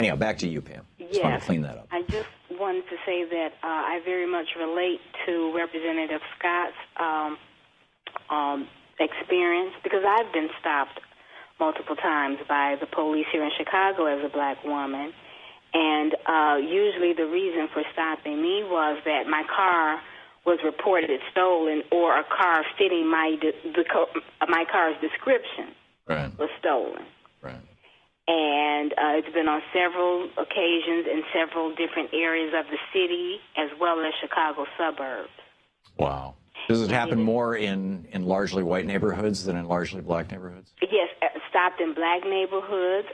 Anyhow, back to you, Pam. Just wanted to clean that up. I just wanted to say that I very much relate to Representative Scott's experience, because I've been stopped multiple times by the police here in Chicago as a black woman, and usually the reason for stopping me was that my car was reported stolen, or a car fitting my car's description was stolen. Right. And it's been on several occasions in several different areas of the city, as well as Chicago suburbs. Wow. Does it happen more in largely white neighborhoods than in largely black neighborhoods? Yes, stopped in black neighborhoods.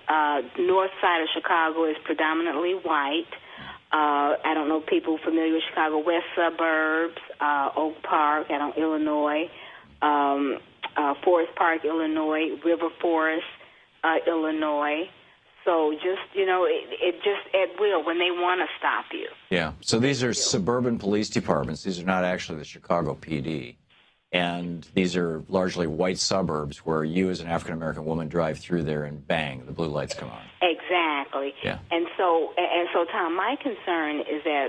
North side of Chicago is predominantly white. I don't know people familiar with Chicago west suburbs, Oak Park, Illinois, Forest Park, Illinois, River Forest, Illinois. So just, it just at will when they want to stop you. Yeah. So these are suburban police departments. These are not actually the Chicago PD. And these are largely white suburbs where you as an African-American woman drive through there and bang, the blue lights come on. Exactly. Yeah. And so, Tom, my concern is that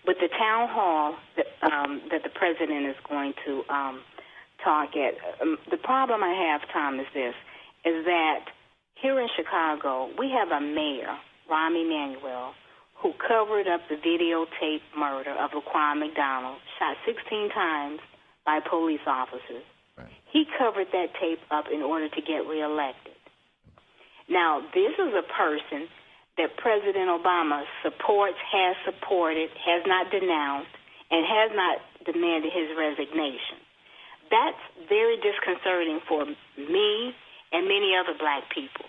with the town hall that the president is going to talk at, the problem I have, Tom, is that here in Chicago, we have a mayor, Rahm Emanuel, who covered up the videotape murder of Laquan McDonald, shot 16 times by police officers. Right. He covered that tape up in order to get reelected. Now, this is a person that President Obama supports, has supported, has not denounced, and has not demanded his resignation. That's very disconcerting for me and many other black people.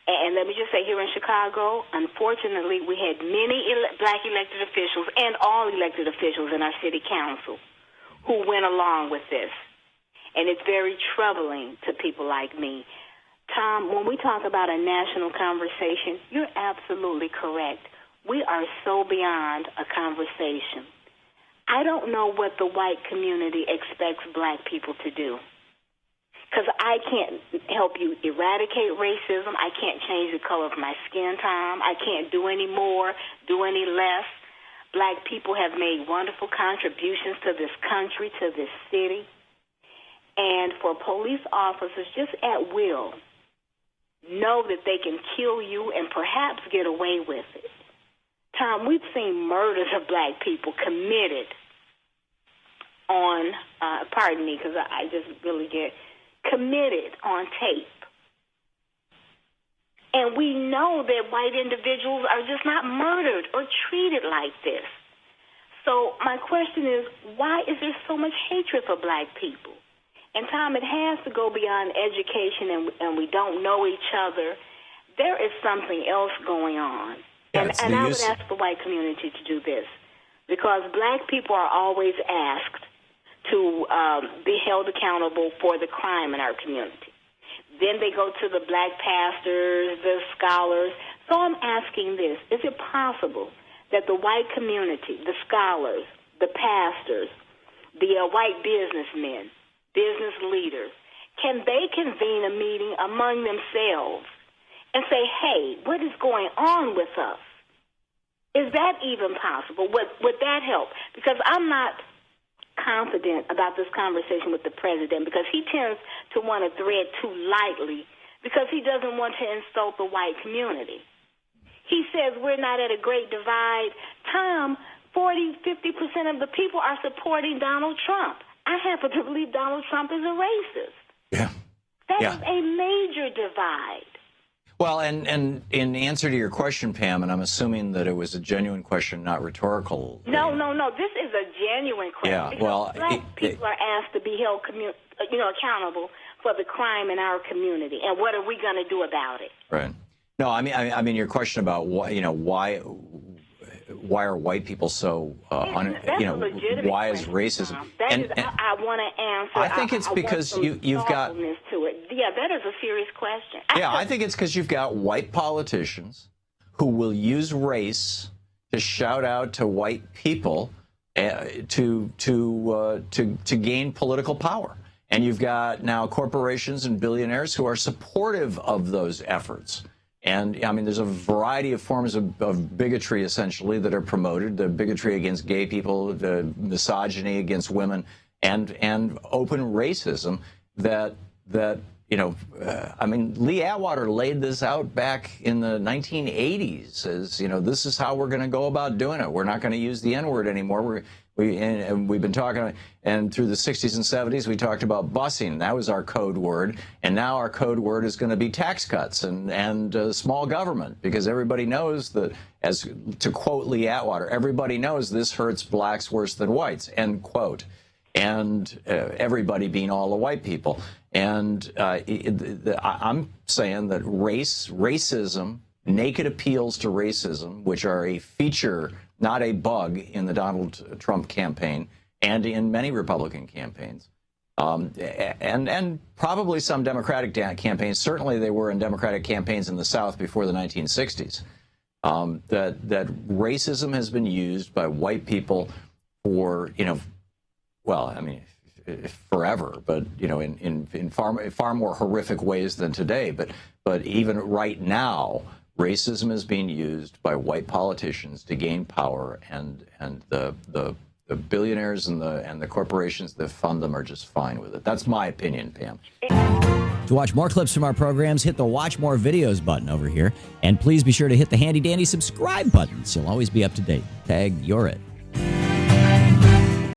And let me just say, here in Chicago, unfortunately, we had many black elected officials and all elected officials in our city council who went along with this. And it's very troubling to people like me. Tom, when we talk about a national conversation, you're absolutely correct. We are so beyond a conversation. I don't know what the white community expects black people to do, because I can't help you eradicate racism. I can't change the color of my skin, Tom. I can't do any more, do any less. Black people have made wonderful contributions to this country, to this city. And for police officers, just at will, know that they can kill you and perhaps get away with it. Tom, we've seen murders of black people committed on, pardon me, because I just really get committed on tape. And we know that white individuals are just not murdered or treated like this. So my question is, why is there so much hatred for black people? And, Tom, it has to go beyond education and we don't know each other. There is something else going on. Yeah, and I would ask the white community to do this, because black people are always asked to be held accountable for the crime in our community. Then they go to the black pastors, the scholars. So I'm asking this, is it possible that the white community, the scholars, the pastors, the white businessmen, business leaders, can they convene a meeting among themselves and say, hey, what is going on with us? Is that even possible? Would that help? Because I'm not confident about this conversation with the president, because he tends to want to thread too lightly, because he doesn't want to insult the white community. He says we're not at a great divide. Tom, 40-50% of the people are supporting Donald Trump. I happen to believe Donald Trump is a racist. Yeah. That is a major divide. Well, and in answer to your question, Pam, and I'm assuming that it was a genuine question, not rhetorical. No. This is a genuine question. Yeah, because black people are asked to be held accountable for the crime in our community, and what are we going to do about it? Right. No, I mean your question about why are white people so why is racism? I want to answer. I think it's because you've got to it. Yeah, that is a serious question. Yeah, I think it's because you've got white politicians who will use race to shout out to white people to gain political power, and you've got now corporations and billionaires who are supportive of those efforts. And I mean, there's a variety of forms of bigotry, essentially, that are promoted. The bigotry against gay people, the misogyny against women, and open racism that I mean, Lee Atwater laid this out back in the 1980s as, this is how we're going to go about doing it. We're not going to use the N-word anymore. And we've been talking, and through the 60s and 70s, we talked about busing. That was our code word. And now our code word is going to be tax cuts and small government, because everybody knows that, as to quote Lee Atwater, everybody knows this hurts blacks worse than whites, end quote. And everybody being all the white people. And I'm saying that racism, naked appeals to racism, which are a feature, not a bug, in the Donald Trump campaign and in many Republican campaigns, and probably some Democratic campaigns. Certainly they were in Democratic campaigns in the South before the 1960s. That racism has been used by white people for, well, I mean, forever, but in far more horrific ways than today. But even right now, racism is being used by white politicians to gain power, and the billionaires and the corporations that fund them are just fine with it. That's my opinion, Pam. To watch more clips from our programs, hit the Watch More Videos button over here, and please be sure to hit the handy dandy subscribe button so you'll always be up to date. Tag, you're it.